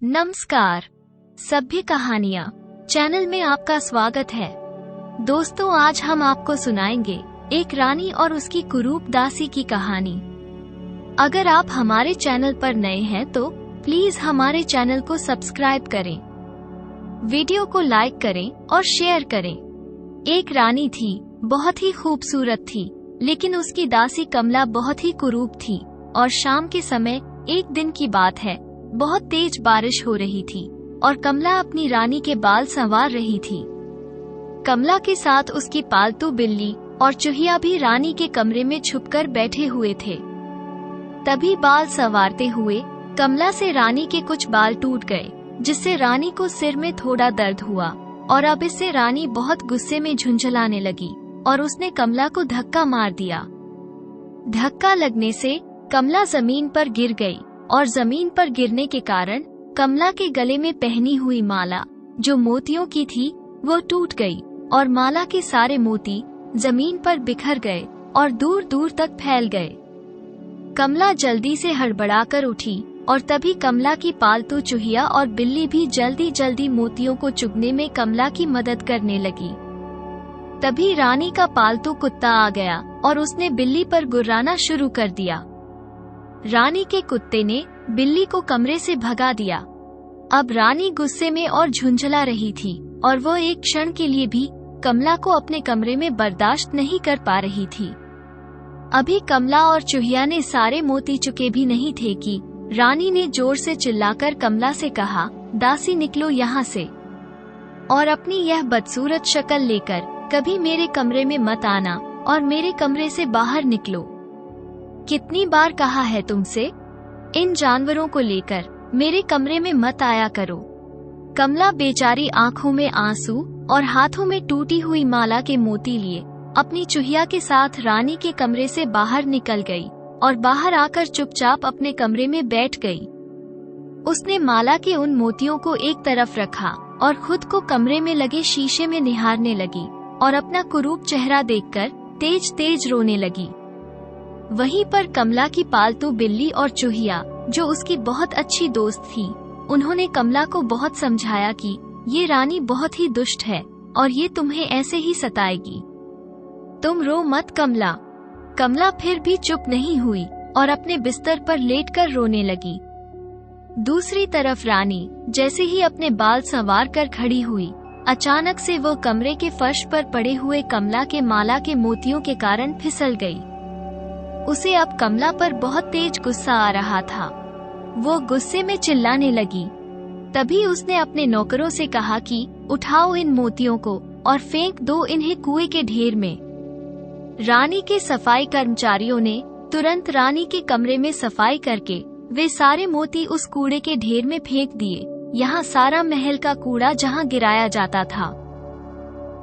नमस्कार। सभ्य कहानियाँ चैनल में आपका स्वागत है। दोस्तों, आज हम आपको सुनाएंगे एक रानी और उसकी कुरूप दासी की कहानी। अगर आप हमारे चैनल पर नए हैं तो प्लीज हमारे चैनल को सब्सक्राइब करें, वीडियो को लाइक करें और शेयर करें। एक रानी थी, बहुत ही खूबसूरत थी, लेकिन उसकी दासी कमला बहुत ही कुरूप थी। और शाम के समय एक दिन की बात है, बहुत तेज बारिश हो रही थी और कमला अपनी रानी के बाल संवार रही थी। कमला के साथ उसकी पालतू बिल्ली और चूहिया भी रानी के कमरे में छुपकर बैठे हुए थे। तभी बाल संवारते हुए कमला से रानी के कुछ बाल टूट गए, जिससे रानी को सिर में थोड़ा दर्द हुआ और अब इससे रानी बहुत गुस्से में झुंझलाने लगी और उसने कमला को धक्का मार दिया। धक्का लगने से कमला जमीन पर गिर गई और जमीन पर गिरने के कारण कमला के गले में पहनी हुई माला, जो मोतियों की थी, वो टूट गई और माला के सारे मोती जमीन पर बिखर गए और दूर दूर तक फैल गए। कमला जल्दी से हड़बड़ाकर उठी और तभी कमला की पालतू चूहिया और बिल्ली भी जल्दी जल्दी मोतियों को चुगने में कमला की मदद करने लगी। तभी रानी का पालतू कुत्ता आ गया और उसने बिल्ली पर गुर्राना शुरू कर दिया। रानी के कुत्ते ने बिल्ली को कमरे से भगा दिया। अब रानी गुस्से में और झुंझला रही थी और वो एक क्षण के लिए भी कमला को अपने कमरे में बर्दाश्त नहीं कर पा रही थी। अभी कमला और चूहिया ने सारे मोती चुके भी नहीं थे कि रानी ने जोर से चिल्लाकर कमला से कहा, दासी निकलो यहाँ से और अपनी यह बदसूरत शक्ल लेकर कभी मेरे कमरे में मत आना और मेरे कमरे से बाहर निकलो। कितनी बार कहा है तुमसे, इन जानवरों को लेकर मेरे कमरे में मत आया करो। कमला बेचारी आंखों में आंसू और हाथों में टूटी हुई माला के मोती लिए अपनी चूहिया के साथ रानी के कमरे से बाहर निकल गई और बाहर आकर चुपचाप अपने कमरे में बैठ गई। उसने माला के उन मोतियों को एक तरफ रखा और खुद को कमरे में लगे शीशे में निहारने लगी और अपना कुरूप चेहरा देखकर तेज तेज रोने लगी। वहीं पर कमला की पालतू बिल्ली और चूहिया, जो उसकी बहुत अच्छी दोस्त थी, उन्होंने कमला को बहुत समझाया कि ये रानी बहुत ही दुष्ट है और ये तुम्हें ऐसे ही सताएगी। तुम रो मत कमला। कमला फिर भी चुप नहीं हुई और अपने बिस्तर पर लेटकर रोने लगी। दूसरी तरफ रानी जैसे ही अपने बाल संवार कर खड़ी हुई, अचानक से वो कमरे के फर्श पर पड़े हुए कमला के माला के मोतियों के कारण फिसल गई। उसे अब कमला पर बहुत तेज गुस्सा आ रहा था। वो गुस्से में चिल्लाने लगी। तभी उसने अपने नौकरों से कहा कि उठाओ इन मोतियों को और फेंक दो इन्हें कुएं के ढेर में। रानी के सफाई कर्मचारियों ने तुरंत रानी के कमरे में सफाई करके वे सारे मोती उस कूड़े के ढेर में फेंक दिए। यहाँ सारा महल का कूड़ा जहाँ गिराया जाता था।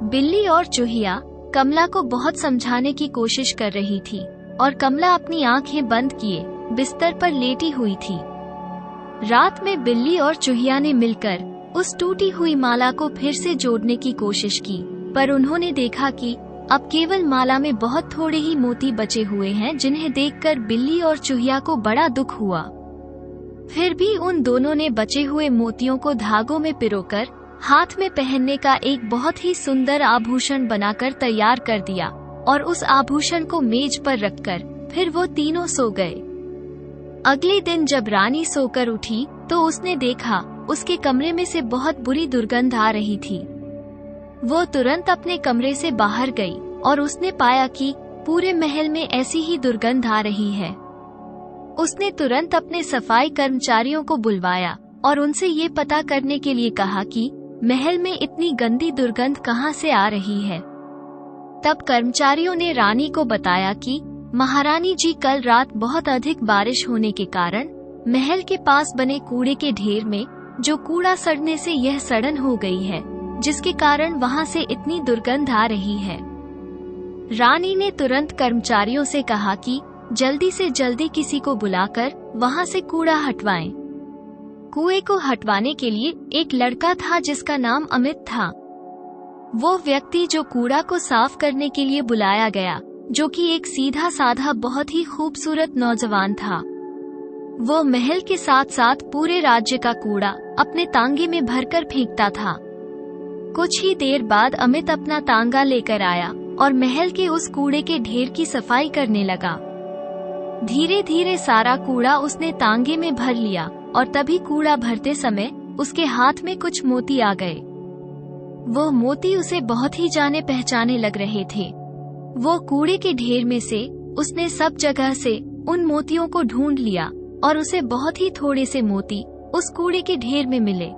बिल्ली और चूहिया कमला को बहुत समझाने की कोशिश कर रही थी और कमला अपनी आंखें बंद किए बिस्तर पर लेटी हुई थी। रात में बिल्ली और चूहिया ने मिलकर उस टूटी हुई माला को फिर से जोड़ने की कोशिश की, पर उन्होंने देखा कि अब केवल माला में बहुत थोड़े ही मोती बचे हुए हैं, जिन्हें देखकर बिल्ली और चूहिया को बड़ा दुख हुआ। फिर भी उन दोनों ने बचे हुए मोतियों को धागों में पिरोकर हाथ में पहनने का एक बहुत ही सुंदर आभूषण बनाकर तैयार कर दिया और उस आभूषण को मेज पर रखकर फिर वो तीनों सो गए। अगले दिन जब रानी सोकर उठी तो उसने देखा उसके कमरे में से बहुत बुरी दुर्गंध आ रही थी। वो तुरंत अपने कमरे से बाहर गई और उसने पाया कि पूरे महल में ऐसी ही दुर्गंध आ रही है। उसने तुरंत अपने सफाई कर्मचारियों को बुलवाया और उनसे ये पता करने के लिए कहा कि महल में इतनी गंदी दुर्गंध कहाँ से आ रही है। तब कर्मचारियों ने रानी को बताया कि महारानी जी, कल रात बहुत अधिक बारिश होने के कारण महल के पास बने कूड़े के ढेर में जो कूड़ा सड़ने से यह सड़न हो गई है, जिसके कारण वहां से इतनी दुर्गंध आ रही है। रानी ने तुरंत कर्मचारियों से कहा कि जल्दी से जल्दी किसी को बुलाकर वहां से कूड़ा हटवाएं। कुएं को हटवाने के लिए एक लड़का था जिसका नाम अमित था। वो व्यक्ति जो कूड़ा को साफ करने के लिए बुलाया गया, जो कि एक सीधा साधा बहुत ही खूबसूरत नौजवान था। वो महल के साथ साथ पूरे राज्य का कूड़ा अपने तांगे में भरकर फेंकता था। कुछ ही देर बाद अमित अपना तांगा लेकर आया और महल के उस कूड़े के ढेर की सफाई करने लगा। धीरे धीरे सारा कूड़ा उसने तांगे में भर लिया और तभी कूड़ा भरते समय उसके हाथ में कुछ मोती आ गए। वो मोती उसे बहुत ही जाने पहचाने लग रहे थे। वो कूड़े के ढेर में से उसने सब जगह से उन मोतियों को ढूंढ लिया और उसे बहुत ही थोड़े से मोती उस कूड़े के ढेर में मिले,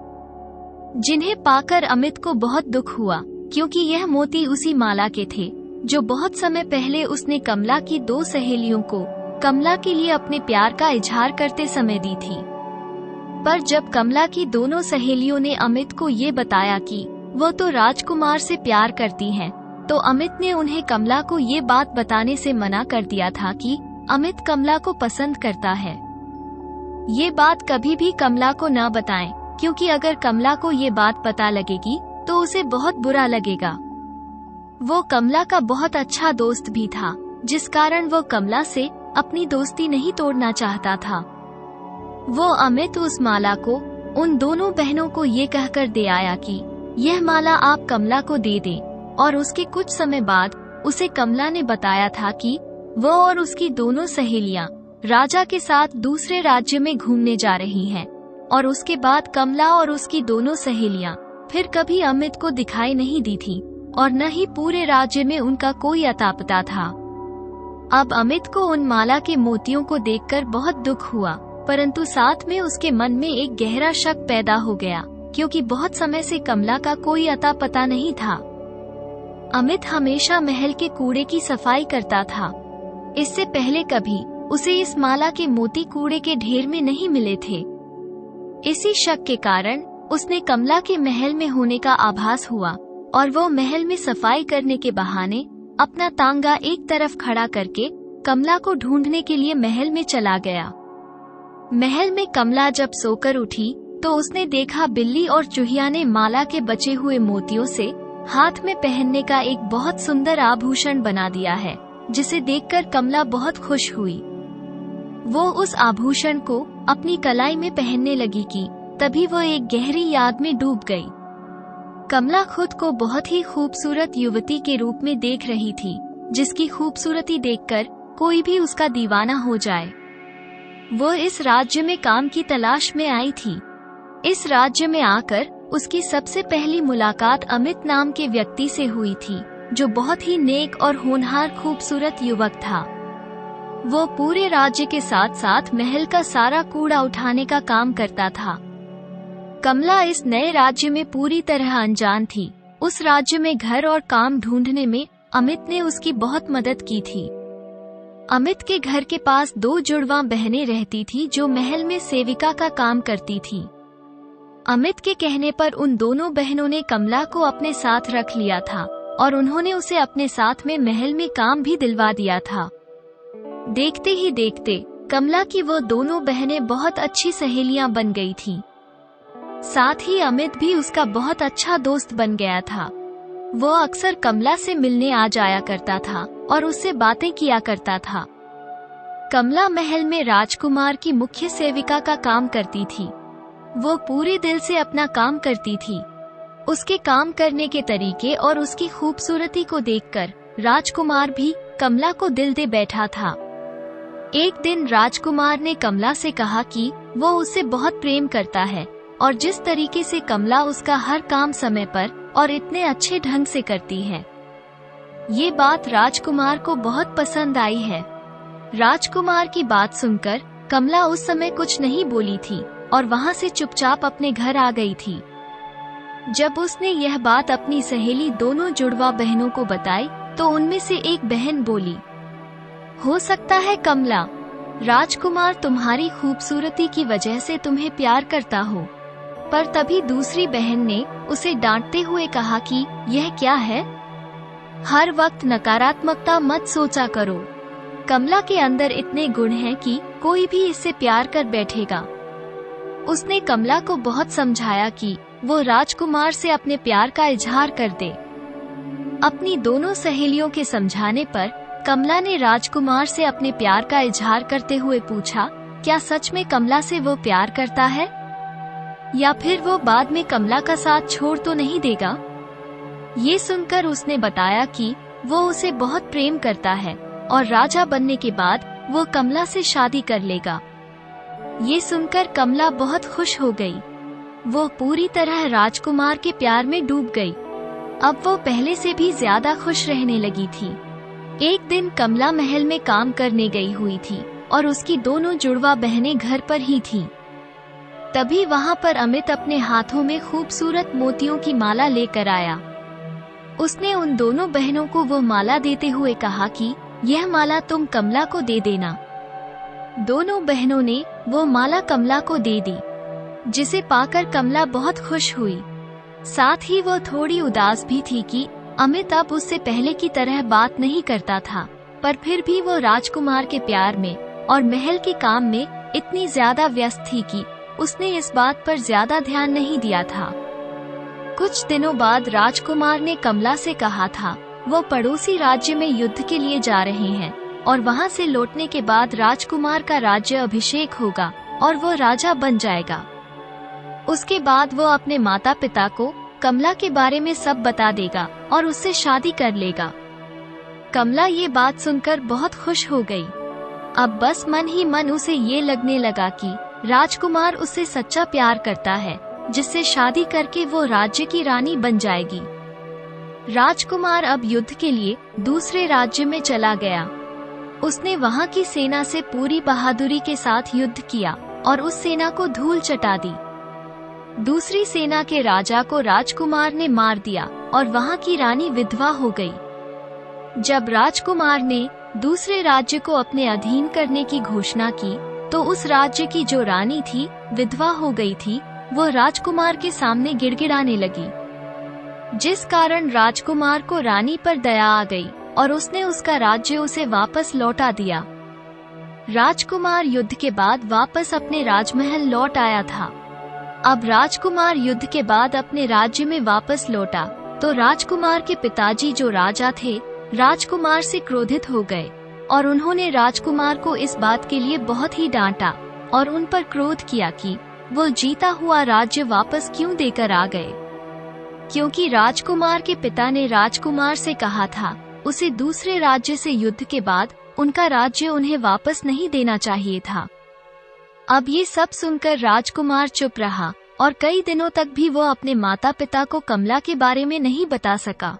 जिन्हें पाकर अमित को बहुत दुख हुआ, क्योंकि यह मोती उसी माला के थे जो बहुत समय पहले उसने कमला की 2 सहेलियों को कमला के लिए अपने प्यार का इजहार करते समय दी थी। पर जब कमला की दोनों सहेलियों ने अमित को ये बताया कि वो तो राजकुमार से प्यार करती हैं, तो अमित ने उन्हें कमला को ये बात बताने से मना कर दिया था कि अमित कमला को पसंद करता है। ये बात कभी भी कमला को न बताएं, क्योंकि अगर कमला को ये बात पता लगेगी तो उसे बहुत बुरा लगेगा। वो कमला का बहुत अच्छा दोस्त भी था, जिस कारण वो कमला से अपनी दोस्ती नहीं तोड़ना चाहता था। वो अमित उस माला को उन दोनों बहनों को ये कहकर दे आया कि यह माला आप कमला को दे दें, और उसके कुछ समय बाद उसे कमला ने बताया था कि वो और उसकी दोनों सहेलियां राजा के साथ दूसरे राज्य में घूमने जा रही हैं, और उसके बाद कमला और उसकी दोनों सहेलियां फिर कभी अमित को दिखाई नहीं दी थी और न ही पूरे राज्य में उनका कोई अता पता था। अब अमित को उन माला के मोतियों को देखकर बहुत दुख हुआ, परंतु साथ में उसके मन में एक गहरा शक पैदा हो गया, क्योंकि बहुत समय से कमला का कोई अता पता नहीं था। अमित हमेशा महल के कूड़े की सफाई करता था। इससे पहले कभी उसे इस माला के मोती कूड़े के ढेर में नहीं मिले थे। इसी शक के कारण उसने कमला के महल में होने का आभास हुआ और वो महल में सफाई करने के बहाने अपना तांगा एक तरफ खड़ा करके कमला को ढूंढने के लिए महल में चला गया। महल में कमला जब सोकर उठी तो उसने देखा बिल्ली और चूहिया ने माला के बचे हुए मोतियों से हाथ में पहनने का एक बहुत सुंदर आभूषण बना दिया है, जिसे देखकर कमला बहुत खुश हुई। वो उस आभूषण को अपनी कलाई में पहनने लगी कि तभी वो एक गहरी याद में डूब गई। कमला खुद को बहुत ही खूबसूरत युवती के रूप में देख रही थी, जिसकी खूबसूरती देखकर कोई भी उसका दीवाना हो जाए। वो इस राज्य में काम की तलाश में आई थी। इस राज्य में आकर उसकी सबसे पहली मुलाकात अमित नाम के व्यक्ति से हुई थी, जो बहुत ही नेक और होनहार खूबसूरत युवक था। वो पूरे राज्य के साथ साथ महल का सारा कूड़ा उठाने का काम करता था। कमला इस नए राज्य में पूरी तरह अनजान थी। उस राज्य में घर और काम ढूंढने में अमित ने उसकी बहुत मदद की थी। अमित के घर के पास 2 जुड़वा बहनें रहती थी, जो महल में सेविका का काम करती थी। अमित के कहने पर उन दोनों बहनों ने कमला को अपने साथ रख लिया था और उन्होंने उसे अपने साथ में महल में काम भी दिलवा दिया था। देखते ही देखते कमला की वो दोनों बहनें बहुत अच्छी सहेलियां बन गई थीं। साथ ही अमित भी उसका बहुत अच्छा दोस्त बन गया था। वो अक्सर कमला से मिलने आ जाया करता था और उससे बातें किया करता था। कमला महल में राजकुमार की मुख्य सेविका का काम करती थी। वो पूरे दिल से अपना काम करती थी। उसके काम करने के तरीके और उसकी खूबसूरती को देखकर राजकुमार भी कमला को दिल दे बैठा था। एक दिन राजकुमार ने कमला से कहा कि वो उससे बहुत प्रेम करता है और जिस तरीके से कमला उसका हर काम समय पर और इतने अच्छे ढंग से करती है, ये बात राजकुमार को बहुत पसंद आई है। राजकुमार की बात सुनकर कमला उस समय कुछ नहीं बोली थी और वहाँ से चुपचाप अपने घर आ गई थी। जब उसने यह बात अपनी सहेली दोनों जुड़वा बहनों को बताई तो उनमें से एक बहन बोली, हो सकता है कमला, राजकुमार तुम्हारी खूबसूरती की वजह से तुम्हें प्यार करता हो। पर तभी दूसरी बहन ने उसे डांटते हुए कहा कि यह क्या है, हर वक्त नकारात्मकता मत सोचा करो। कमला के अंदर इतने गुण हैं कि कोई भी इससे प्यार कर बैठेगा। उसने कमला को बहुत समझाया कि वो राजकुमार से अपने प्यार का इजहार कर दे। अपनी दोनों सहेलियों के समझाने पर कमला ने राजकुमार से अपने प्यार का इजहार करते हुए पूछा क्या सच में कमला से वो प्यार करता है, या फिर वो बाद में कमला का साथ छोड़ तो नहीं देगा। ये सुनकर उसने बताया कि वो उसे बहुत प्रेम करता है और राजा बनने के बाद वो कमला से शादी कर लेगा। ये सुनकर कमला बहुत खुश हो गई। वो पूरी तरह राजकुमार के प्यार में डूब गई। अब वो पहले से भी ज्यादा खुश रहने लगी थी। एक दिन कमला महल में काम करने गई हुई थी और उसकी दोनों जुड़वा बहनें घर पर ही थीं। तभी वहाँ पर अमित अपने हाथों में खूबसूरत मोतियों की माला लेकर आया। उसने उन दोनों बहनों को वो माला देते हुए कहा कि यह माला तुम कमला को दे देना। दोनों बहनों ने वो माला कमला को दे दी, जिसे पाकर कमला बहुत खुश हुई। साथ ही वो थोड़ी उदास भी थी कि अमित अब उससे पहले की तरह बात नहीं करता था, पर फिर भी वो राजकुमार के प्यार में और महल के काम में इतनी ज्यादा व्यस्त थी कि उसने इस बात पर ज्यादा ध्यान नहीं दिया था। कुछ दिनों बाद राजकुमार ने कमला से कहा था वो पड़ोसी राज्य में युद्ध के लिए जा रहे हैं और वहां से लौटने के बाद राजकुमार का राज्य अभिषेक होगा और वो राजा बन जाएगा। उसके बाद वो अपने माता पिता को कमला के बारे में सब बता देगा और उससे शादी कर लेगा। कमला ये बात सुनकर बहुत खुश हो गई। अब बस मन ही मन उसे ये लगने लगा कि राजकुमार उससे सच्चा प्यार करता है, जिससे शादी करके वो राज्य की रानी बन जाएगी। राजकुमार अब युद्ध के लिए दूसरे राज्य में चला गया। उसने वहाँ की सेना से पूरी बहादुरी के साथ युद्ध किया और उस सेना को धूल चटा दी। दूसरी सेना के राजा को राजकुमार ने मार दिया और वहाँ की रानी विधवा हो गई। जब राजकुमार ने दूसरे राज्य को अपने अधीन करने की घोषणा की, तो उस राज्य की जो रानी थी विधवा हो गई थी, वो राजकुमार के सामने गिड़गिड़ाने लगी, जिस कारण राजकुमार को रानी पर दया आ गई और उसने उसका राज्य उसे वापस लौटा दिया। राजकुमार युद्ध के बाद वापस अपने राजमहल लौट आया था। अब राजकुमार युद्ध के बाद अपने राज्य में वापस लौटा तो राजकुमार के पिताजी जो राजा थे, राजकुमार से क्रोधित हो गए और उन्होंने राजकुमार को इस बात के लिए बहुत ही डांटा और उन पर क्रोध किया कि वो जीता हुआ राज्य वापस क्यों देकर आ गए, क्योंकि राजकुमार के पिता ने राजकुमार से कहा था उसे दूसरे राज्य से युद्ध के बाद उनका राज्य उन्हें वापस नहीं देना चाहिए था। अब ये सब सुनकर राजकुमार चुप रहा और कई दिनों तक भी वो अपने माता पिता को कमला के बारे में नहीं बता सका।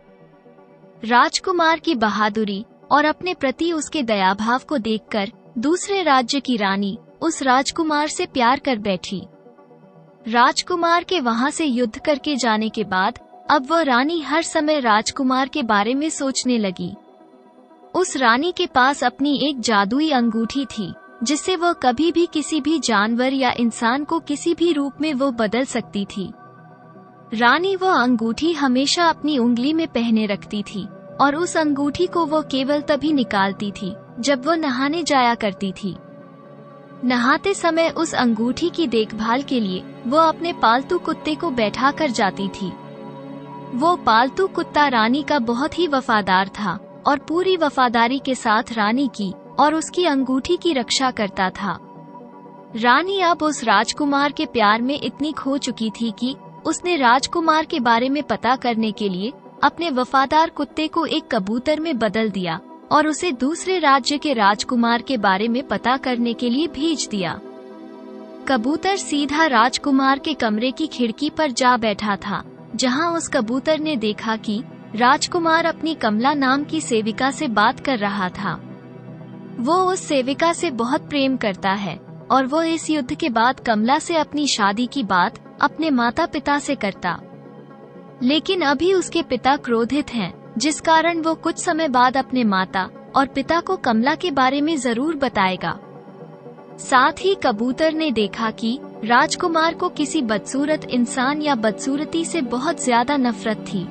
राजकुमार की बहादुरी और अपने प्रति उसके दयाभाव को देखकर दूसरे राज्य की रानी उस राजकुमार से प्यार कर बैठी। राजकुमार के वहां से युद्ध करके जाने के बाद अब वह रानी हर समय राजकुमार के बारे में सोचने लगी। उस रानी के पास अपनी एक जादुई अंगूठी थी, जिससे वह कभी भी किसी भी जानवर या इंसान को किसी भी रूप में वो बदल सकती थी। रानी वो अंगूठी हमेशा अपनी उंगली में पहने रखती थी और उस अंगूठी को वो केवल तभी निकालती थी जब वो नहाने जाया करती थी। नहाते समय उस अंगूठी की देखभाल के लिए वो अपने पालतू कुत्ते को बैठा कर जाती थी। वो पालतू कुत्ता रानी का बहुत ही वफादार था और पूरी वफादारी के साथ रानी की और उसकी अंगूठी की रक्षा करता था। रानी अब उस राजकुमार के प्यार में इतनी खो चुकी थी कि उसने राजकुमार के बारे में पता करने के लिए अपने वफादार कुत्ते को एक कबूतर में बदल दिया और उसे दूसरे राज्य के राजकुमार के बारे में पता करने के लिए भेज दिया। कबूतर सीधा राजकुमार के कमरे की खिड़की पर जा बैठा था, जहां उस कबूतर ने देखा कि राजकुमार अपनी कमला नाम की सेविका से बात कर रहा था। वो उस सेविका से बहुत प्रेम करता है और वो इस युद्ध के बाद कमला से अपनी शादी की बात अपने माता पिता से करता, लेकिन अभी उसके पिता क्रोधित हैं, जिस कारण वो कुछ समय बाद अपने माता और पिता को कमला के बारे में जरूर बताएगा। साथ ही कबूतर ने देखा कि राजकुमार को किसी बदसूरत इंसान या बदसूरती से बहुत ज्यादा नफरत थी।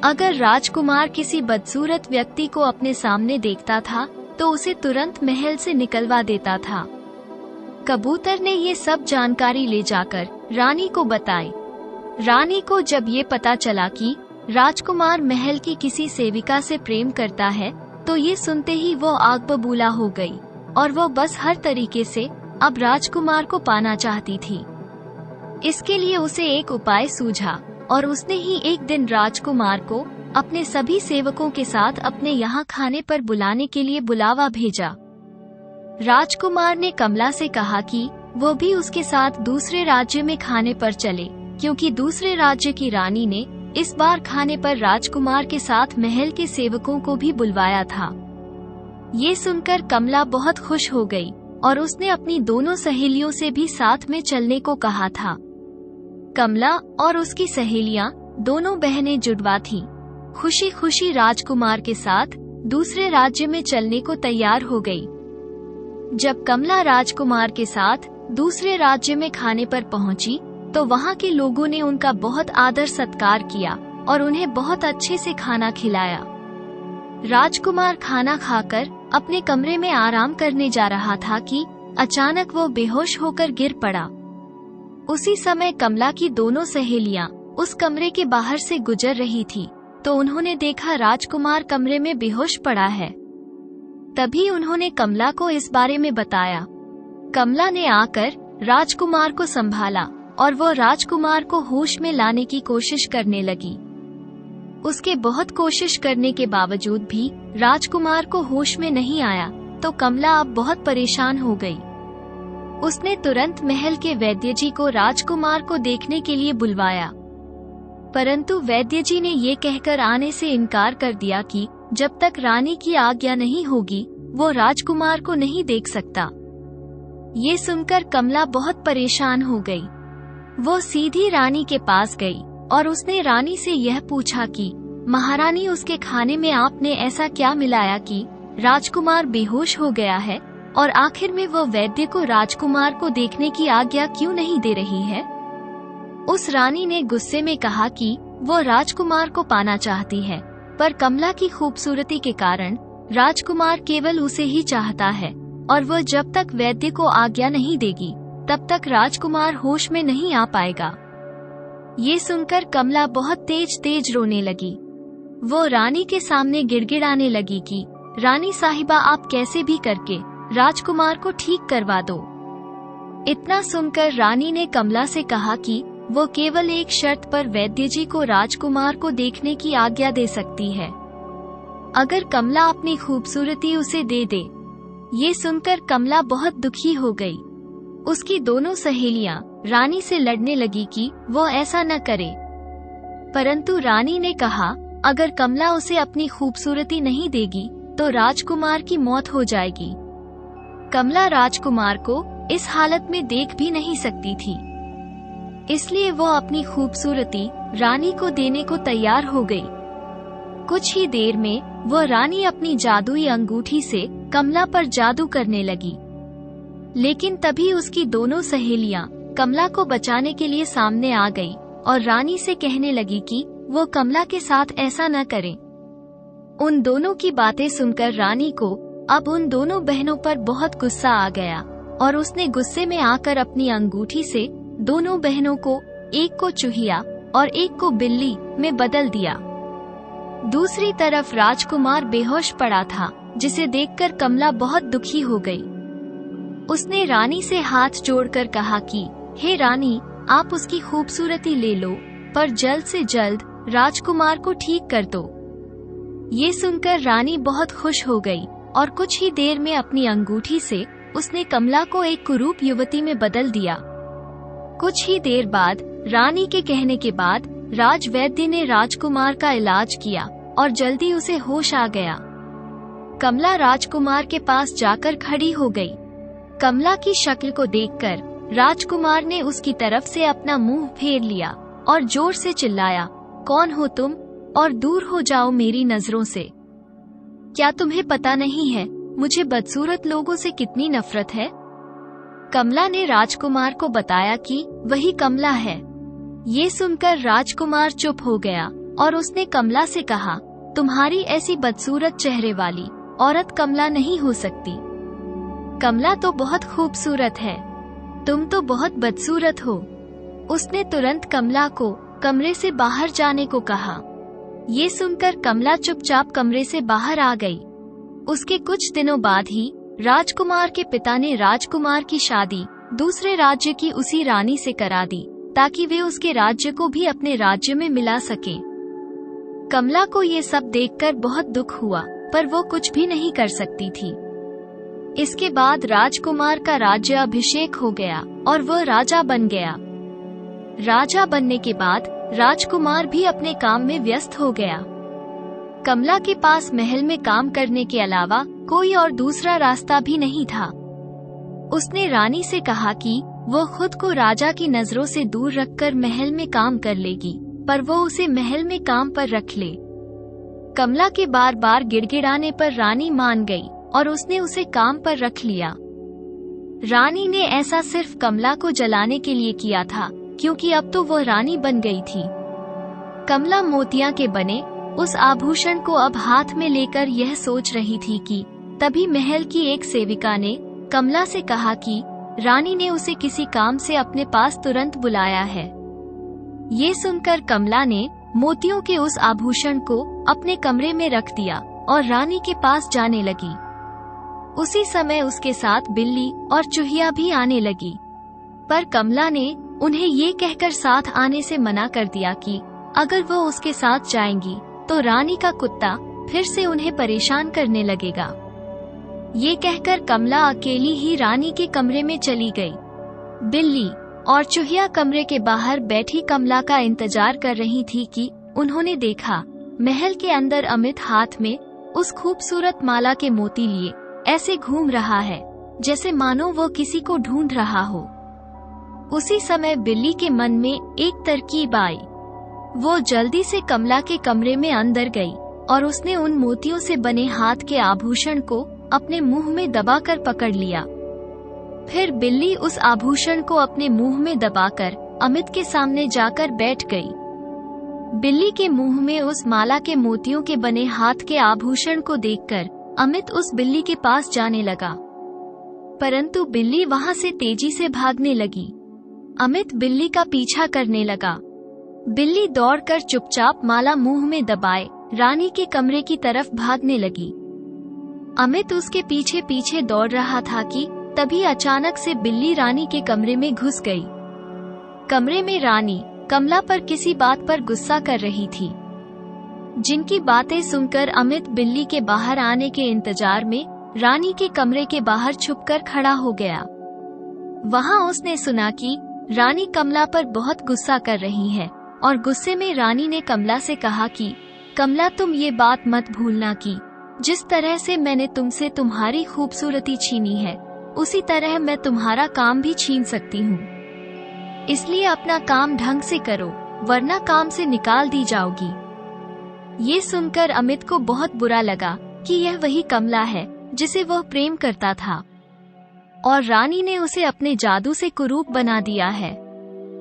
अगर राजकुमार किसी बदसूरत व्यक्ति को अपने सामने देखता था तो उसे तुरंत महल से निकलवा देता था। कबूतर ने ये सब जानकारी ले जाकर रानी को बताई। रानी को जब ये पता चला कि राजकुमार महल की किसी सेविका से प्रेम करता है, तो ये सुनते ही वो आग बबूला हो गई और वो बस हर तरीके से अब राजकुमार को पाना चाहती थी। इसके लिए उसे एक उपाय सूझा और उसने ही एक दिन राजकुमार को अपने सभी सेवकों के साथ अपने यहाँ खाने पर बुलाने के लिए बुलावा भेजा। राजकुमार ने कमला से कहा कि वो भी उसके साथ दूसरे राज्य में खाने पर चले, क्योंकि दूसरे राज्य की रानी ने इस बार खाने पर राजकुमार के साथ महल के सेवकों को भी बुलवाया था। ये सुनकर कमला बहुत खुश हो गई और उसने अपनी दोनों सहेलियों से भी साथ में चलने को कहा था। कमला और उसकी सहेलियां दोनों बहनें जुड़वा थीं। खुशी खुशी राजकुमार के साथ दूसरे राज्य में चलने को तैयार हो गई। जब कमला राजकुमार के साथ दूसरे राज्य में खाने पर पहुंची तो वहां के लोगों ने उनका बहुत आदर सत्कार किया और उन्हें बहुत अच्छे से खाना खिलाया। राजकुमार खाना खाकर अपने कमरे में आराम करने जा रहा था कि अचानक वो बेहोश होकर गिर पड़ा। उसी समय कमला की दोनों सहेलियां उस कमरे के बाहर से गुजर रही थी, तो उन्होंने देखा राजकुमार कमरे में बेहोश पड़ा है। तभी उन्होंने कमला को इस बारे में बताया। कमला ने आकर राजकुमार को संभाला और वो राजकुमार को होश में लाने की कोशिश करने लगी। उसके बहुत कोशिश करने के बावजूद भी राजकुमार को होश में नहीं आया, तो कमला अब बहुत परेशान हो गई। उसने तुरंत महल के वैद्य जी को राजकुमार को देखने के लिए बुलवाया, परंतु वैद्य जी ने ये कहकर आने से इनकार कर दिया कि जब तक रानी की आज्ञा नहीं होगी वो राजकुमार को नहीं देख सकता। ये सुनकर कमला बहुत परेशान हो गई। वो सीधी रानी के पास गई और उसने रानी से यह पूछा कि महारानी, उसके खाने में आपने ऐसा क्या मिलाया कि राजकुमार बेहोश हो गया है, और आखिर में वो वैद्य को राजकुमार को देखने की आज्ञा क्यों नहीं दे रही है? उस रानी ने गुस्से में कहा कि वो राजकुमार को पाना चाहती है, पर कमला की खूबसूरती के कारण राजकुमार केवल उसे ही चाहता है और वो जब तक वैद्य को आज्ञा नहीं देगी तब तक राजकुमार होश में नहीं आ पाएगा। ये सुनकर कमला बहुत तेज तेज रोने लगी। वो रानी के सामने गिड़गिड़ाने लगी कि रानी साहिबा, आप कैसे भी करके राजकुमार को ठीक करवा दो। इतना सुनकर रानी ने कमला से कहा कि वो केवल एक शर्त पर वैद्य जी को राजकुमार को देखने की आज्ञा दे सकती है, अगर कमला अपनी खूबसूरती उसे दे दे। ये सुनकर कमला बहुत दुखी हो गई। उसकी दोनों सहेलियां रानी से लड़ने लगी कि वो ऐसा न करे, परंतु रानी ने कहा अगर कमला उसे अपनी खूबसूरती नहीं देगी तो राजकुमार की मौत हो जाएगी। कमला राजकुमार को इस हालत में देख भी नहीं सकती थी, इसलिए वो अपनी खूबसूरती रानी को देने को तैयार हो गई। कुछ ही देर में वो रानी अपनी जादुई अंगूठी से कमला पर जादू करने लगी, लेकिन तभी उसकी दोनों सहेलियां कमला को बचाने के लिए सामने आ गई और रानी से कहने लगी कि वो कमला के साथ ऐसा न करें। उन दोनों की बातें सुनकर रानी को अब उन दोनों बहनों पर बहुत गुस्सा आ गया और उसने गुस्से में आकर अपनी अंगूठी से दोनों बहनों को, एक को चूहिया और एक को बिल्ली में बदल दिया। दूसरी तरफ राजकुमार बेहोश पड़ा था, जिसे देखकर कमला बहुत दुखी हो गई। उसने रानी से हाथ जोड़कर कहा कि हे रानी, आप उसकी खूबसूरती ले लो, पर जल्द से जल्द राजकुमार को ठीक कर दो। ये सुनकर रानी बहुत खुश हो गई और कुछ ही देर में अपनी अंगूठी से उसने कमला को एक कुरूप युवती में बदल दिया। कुछ ही देर बाद रानी के कहने के बाद राजवैद्य ने राजकुमार का इलाज किया और जल्दी उसे होश आ गया। कमला राजकुमार के पास जाकर खड़ी हो गई। कमला की शक्ल को देखकर राजकुमार ने उसकी तरफ से अपना मुंह फेर लिया और जोर से चिल्लाया, कौन हो तुम और दूर हो जाओ मेरी नजरों से। क्या तुम्हें पता नहीं है मुझे बदसूरत लोगों से कितनी नफरत है? कमला ने राजकुमार को बताया कि वही कमला है। ये सुनकर राजकुमार चुप हो गया और उसने कमला से कहा, तुम्हारी ऐसी बदसूरत चेहरे वाली औरत कमला नहीं हो सकती। कमला तो बहुत खूबसूरत है, तुम तो बहुत बदसूरत हो। उसने तुरंत कमला को कमरे से बाहर जाने को कहा। ये सुनकर कमला चुपचाप कमरे से बाहर आ गई। उसके कुछ दिनों बाद ही राजकुमार के पिता ने राजकुमार की शादी दूसरे राज्य की उसी रानी से करा दी ताकि वे उसके राज्य को भी अपने राज्य में मिला सकें। कमला को ये सब देखकर बहुत दुख हुआ, पर वो कुछ भी नहीं कर सकती थी। इसके बाद राजकुमार का राज्य अभिषेक हो गया और वह राजा बन गया। राजा बनने के बाद राजकुमार भी अपने काम में व्यस्त हो गया। कमला के पास महल में काम करने के अलावा कोई और दूसरा रास्ता भी नहीं था। उसने रानी से कहा कि वो खुद को राजा की नजरों से दूर रखकर महल में काम कर लेगी, पर वो उसे महल में काम पर रख ले। कमला के बार बार गिड़गिड़ाने पर रानी मान गई और उसने उसे काम पर रख लिया। रानी ने ऐसा सिर्फ कमला को जलाने के लिए किया था, क्योंकि अब तो वह रानी बन गई थी। कमला मोतिया के बने उस आभूषण को अब हाथ में लेकर यह सोच रही थी कि तभी महल की एक सेविका ने कमला से कहा कि रानी ने उसे किसी काम से अपने पास तुरंत बुलाया है। ये सुनकर कमला ने मोतियों के उस आभूषण को अपने कमरे में रख दिया और रानी के पास जाने लगी। उसी समय उसके साथ बिल्ली और चूहिया भी आने लगी, पर कमला ने उन्हें ये कहकर साथ आने से मना कर दिया कि अगर वो उसके साथ जाएंगी तो रानी का कुत्ता फिर से उन्हें परेशान करने लगेगा। ये कहकर कमला अकेली ही रानी के कमरे में चली गई। बिल्ली और चूहिया कमरे के बाहर बैठी कमला का इंतजार कर रही थी कि उन्होंने देखा महल के अंदर अमित हाथ में उस खूबसूरत माला के मोती लिए ऐसे घूम रहा है जैसे मानो वो किसी को ढूंढ रहा हो। उसी समय बिल्ली के मन में एक तरकीब आई। वो जल्दी से कमला के कमरे में अंदर गई और उसने उन मोतियों से बने हाथ के आभूषण को अपने मुंह में दबाकर पकड़ लिया। फिर बिल्ली उस आभूषण को अपने मुंह में दबाकर अमित के सामने जाकर बैठ गई। बिल्ली के मुंह में उस माला के मोतियों के बने हाथ के आभूषण को देखकर अमित उस बिल्ली के पास जाने लगा, परंतु बिल्ली वहां से तेजी से भागने लगी। अमित बिल्ली का पीछा करने लगा। बिल्ली दौड़कर चुपचाप माला मुंह में दबाए रानी के कमरे की तरफ भागने लगी। अमित उसके पीछे पीछे दौड़ रहा था कि तभी अचानक से बिल्ली रानी के कमरे में घुस गई। कमरे में रानी कमला पर किसी बात पर गुस्सा कर रही थी, जिनकी बातें सुनकर अमित बिल्ली के बाहर आने के इंतजार में रानी के कमरे के बाहर छुपकर खड़ा हो गया। वहां उसने सुना कि रानी कमला पर बहुत गुस्सा कर रही है और गुस्से में रानी ने कमला से कहा कि कमला, तुम ये बात मत भूलना कि जिस तरह से मैंने तुमसे तुम्हारी खूबसूरती छीनी है, उसी तरह मैं तुम्हारा काम भी छीन सकती हूँ। इसलिए अपना काम ढंग से करो, वरना काम से निकाल दी जाओगी। ये सुनकर अमित को बहुत बुरा लगा कि यह वही कमला है जिसे वह प्रेम करता था और रानी ने उसे अपने जादू से कुरूप बना दिया है।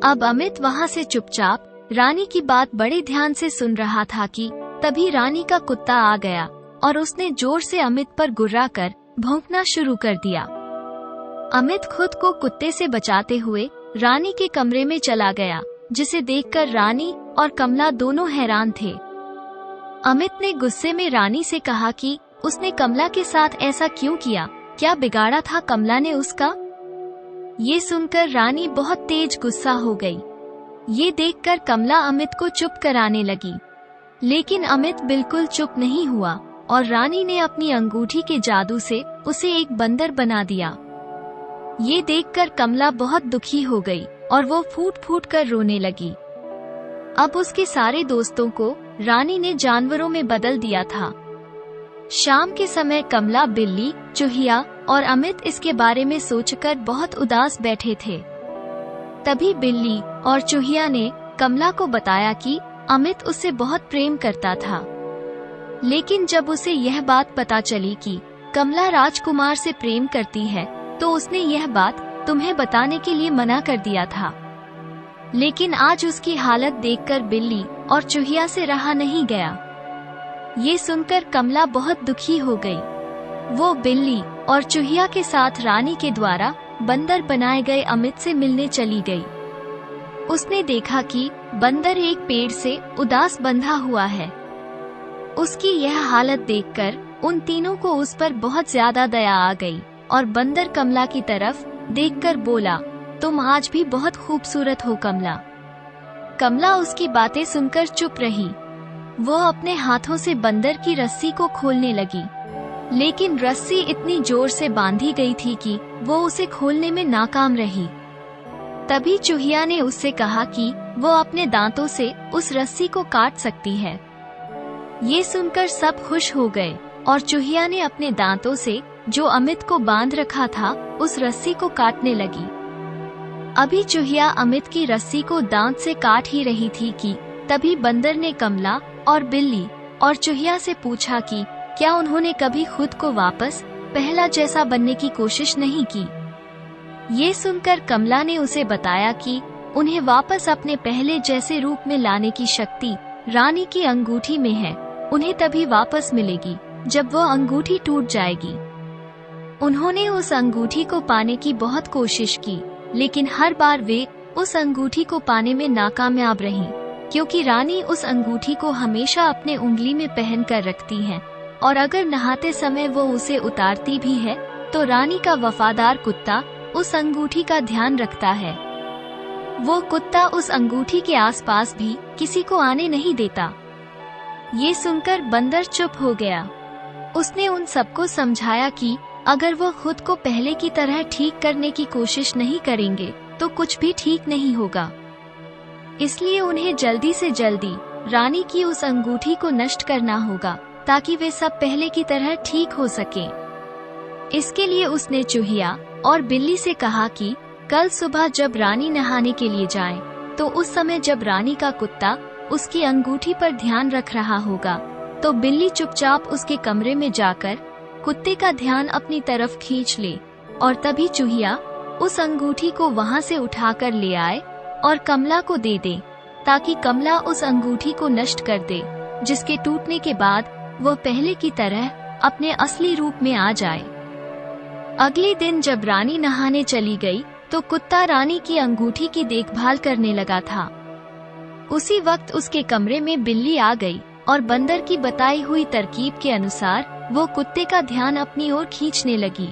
अब अमित वहाँ से चुपचाप रानी की बात बड़े ध्यान से सुन रहा था कि तभी रानी का कुत्ता आ गया और उसने जोर से अमित पर गुर्राकर भौंकना शुरू कर दिया। अमित खुद को कुत्ते से बचाते हुए रानी के कमरे में चला गया, जिसे देखकर रानी और कमला दोनों हैरान थे। अमित ने गुस्से में रानी से कहा कि उसने कमला के साथ ऐसा क्यों किया, क्या बिगाड़ा था कमला ने उसका। ये सुनकर रानी बहुत तेज गुस्सा हो गई। ये देखकर कमला अमित को चुप कराने लगी, लेकिन अमित बिल्कुल चुप नहीं हुआ और रानी ने अपनी अंगूठी के जादू से उसे एक बंदर बना दिया। ये देखकर कमला बहुत दुखी हो गई और वो फूट फूट कर रोने लगी। अब उसके सारे दोस्तों को रानी ने जानवरों में बदल दिया था। शाम के समय कमला, बिल्ली, चूहिया और अमित इसके बारे में सोचकर बहुत उदास बैठे थे। तभी बिल्ली और चूहिया ने कमला को बताया कि अमित उससे बहुत प्रेम करता था, लेकिन जब उसे यह बात पता चली कि कमला राजकुमार से प्रेम करती है, तो उसने यह बात तुम्हें बताने के लिए मना कर दिया था। लेकिन आज उसकी हालत देखकर बिल्ली और चूहिया से रहा नहीं गया। ये सुनकर कमला बहुत दुखी हो गई। वो बिल्ली और चूहिया के साथ रानी के द्वारा बंदर बनाए गए अमित से मिलने चली गई। उसने देखा कि बंदर एक पेड़ से उदास बंधा हुआ है। उसकी यह हालत देखकर उन तीनों को उस पर बहुत ज्यादा दया आ गई और बंदर कमला की तरफ देखकर बोला, तुम आज भी बहुत खूबसूरत हो कमला। कमला उसकी बातें सुनकर चुप रही। वो अपने हाथों से बंदर की रस्सी को खोलने लगी, लेकिन रस्सी इतनी जोर से बांधी गई थी कि वो उसे खोलने में नाकाम रही। तभी चूहिया ने उससे कहा कि वो अपने दांतों से उस रस्सी को काट सकती है। ये सुनकर सब खुश हो गए और चूहिया ने अपने दांतों से जो अमित को बांध रखा था उस रस्सी को काटने लगी। अभी चूहिया अमित की रस्सी को दांत से काट ही रही थी कि तभी बंदर ने कमला और बिल्ली और चूहिया से पूछा कि क्या उन्होंने कभी खुद को वापस पहला जैसा बनने की कोशिश नहीं की। ये सुनकर कमला ने उसे बताया कि उन्हें वापस अपने पहले जैसे रूप में लाने की शक्ति रानी की अंगूठी में है। उन्हें तभी वापस मिलेगी जब वो अंगूठी टूट जाएगी। उन्होंने उस अंगूठी को पाने की बहुत कोशिश की, लेकिन हर बार वे उस अंगूठी को पाने में नाकामयाब रहीं, क्योंकि रानी उस अंगूठी को हमेशा अपने उंगली में पहन कर रखती है और अगर नहाते समय वो उसे उतारती भी है तो रानी का वफादार कुत्ता उस अंगूठी का ध्यान रखता है। वो कुत्ता उस अंगूठी के आसपास भी किसी को आने नहीं देता। ये सुनकर बंदर चुप हो गया। उसने उन सबको समझाया कि अगर वो खुद को पहले की तरह ठीक करने की कोशिश नहीं करेंगे तो कुछ भी ठीक नहीं होगा। इसलिए उन्हें जल्दी से जल्दी रानी की उस अंगूठी को नष्ट करना होगा ताकि वे सब पहले की तरह ठीक हो सकें। इसके लिए उसने चूहिया और बिल्ली से कहा कि कल सुबह जब रानी नहाने के लिए जाए तो उस समय जब रानी का कुत्ता उसकी अंगूठी पर ध्यान रख रहा होगा तो बिल्ली चुपचाप उसके कमरे में जाकर कुत्ते का ध्यान अपनी तरफ खींच ले और तभी चूहिया उस अंगूठी को वहां से उठाकर ले आए और कमला को दे दे ताकि कमला उस अंगूठी को नष्ट कर दे, जिसके टूटने के बाद वो पहले की तरह अपने असली रूप में आ जाए। अगले दिन जब रानी नहाने चली गई तो कुत्ता रानी की अंगूठी की देखभाल करने लगा था। उसी वक्त उसके कमरे में बिल्ली आ गई और बंदर की बताई हुई तरकीब के अनुसार वो कुत्ते का ध्यान अपनी ओर खींचने लगी।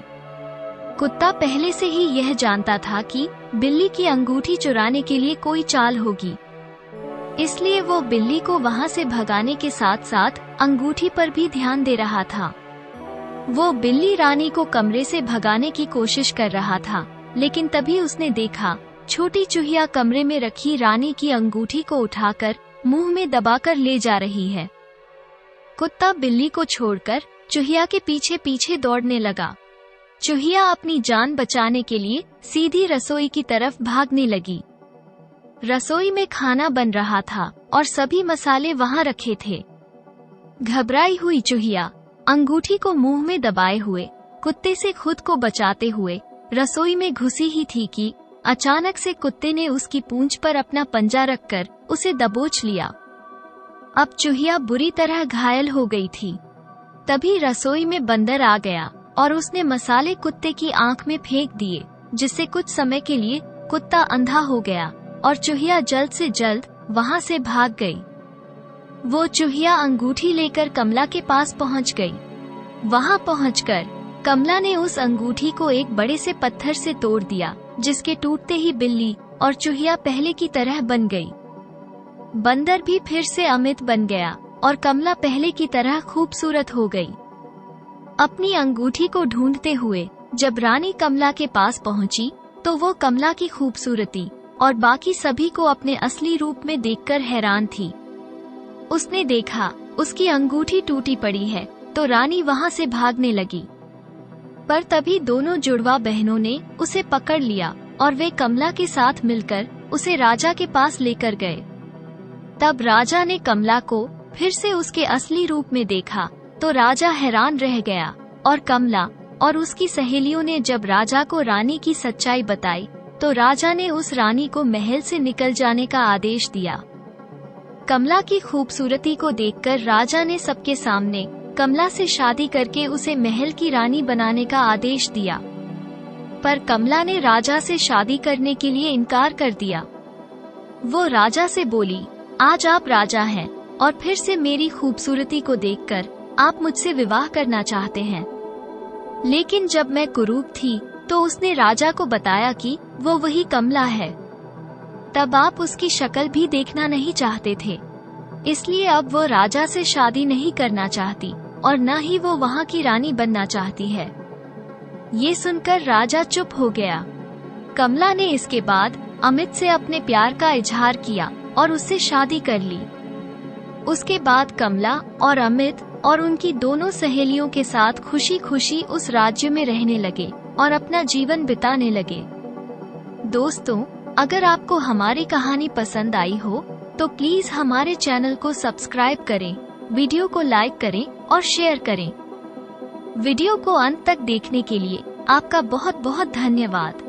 कुत्ता पहले से ही यह जानता था कि बिल्ली की अंगूठी चुराने के लिए कोई चाल होगी, इसलिए वो बिल्ली को वहां से भगाने के साथ साथ अंगूठी पर भी ध्यान दे रहा था। वो बिल्ली रानी को कमरे से भगाने की कोशिश कर रहा था, लेकिन तभी उसने देखा छोटी चूहिया कमरे में रखी रानी की अंगूठी को उठाकर मुंह में दबाकर ले जा रही है। कुत्ता बिल्ली को छोड़कर चूहिया के पीछे पीछे दौड़ने लगा। चूहिया अपनी जान बचाने के लिए सीधी रसोई की तरफ भागने लगी। रसोई में खाना बन रहा था और सभी मसाले वहां रखे थे। घबराई हुई चूहिया अंगूठी को मुंह में दबाए हुए कुत्ते से खुद को बचाते हुए रसोई में घुसी ही थी कि अचानक से कुत्ते ने उसकी पूंछ पर अपना पंजा रखकर उसे दबोच लिया। अब चूहिया बुरी तरह घायल हो गई थी। तभी रसोई में बंदर आ गया और उसने मसाले कुत्ते की आंख में फेंक दिए, जिससे कुछ समय के लिए कुत्ता अंधा हो गया और चूहिया जल्द से जल्द वहां से भाग गई। वो चूहिया अंगूठी लेकर कमला के पास पहुंच गई। वहां पहुंचकर कमला ने उस अंगूठी को एक बड़े से पत्थर से तोड़ दिया, जिसके टूटते ही बिल्ली और चूहिया पहले की तरह बन गई। बंदर भी फिर से अमित बन गया और कमला पहले की तरह खूबसूरत हो गई। अपनी अंगूठी को ढूंढते हुए जब रानी कमला के पास पहुंची तो वो कमला की खूबसूरती और बाकी सभी को अपने असली रूप में देखकर हैरान थी। उसने देखा उसकी अंगूठी टूटी पड़ी है तो रानी वहां से भागने लगी, पर तभी दोनों जुड़वा बहनों ने उसे पकड़ लिया और वे कमला के साथ मिलकर उसे राजा के पास लेकर गए। तब राजा ने कमला को फिर से उसके असली रूप में देखा तो राजा हैरान रह गया और कमला और उसकी सहेलियों ने जब राजा को रानी की सच्चाई बताई तो राजा ने उस रानी को महल से निकल जाने का आदेश दिया। कमला की खूबसूरती को देखकर राजा ने सबके सामने कमला से शादी करके उसे महल की रानी बनाने का आदेश दिया, पर कमला ने राजा से शादी करने के लिए इनकार कर दिया। वो राजा से बोली, आज आप राजा हैं और फिर से मेरी खूबसूरती को देखकर आप मुझसे विवाह करना चाहते हैं। लेकिन जब मैं कुरूप थी तो उसने राजा को बताया कि वो वही कमला है। तब आप उसकी शक्ल भी देखना नहीं चाहते थे, इसलिए अब वो राजा से शादी नहीं करना चाहती और न ही वो वहाँ की रानी बनना चाहती है। ये सुनकर राजा चुप हो गया। कमला ने इसके बाद अमित से अपने प्यार का इजहार किया और उससे शादी कर ली। उसके बाद कमला और अमित और उनकी दोनों सहेलियों के साथ खुशी खुशी उस राज्य में रहने लगे और अपना जीवन बिताने लगे। दोस्तों, अगर आपको हमारी कहानी पसंद आई हो तो प्लीज हमारे चैनल को सब्सक्राइब करें, वीडियो को लाइक करें और शेयर करें। वीडियो को अंत तक देखने के लिए आपका बहुत बहुत धन्यवाद।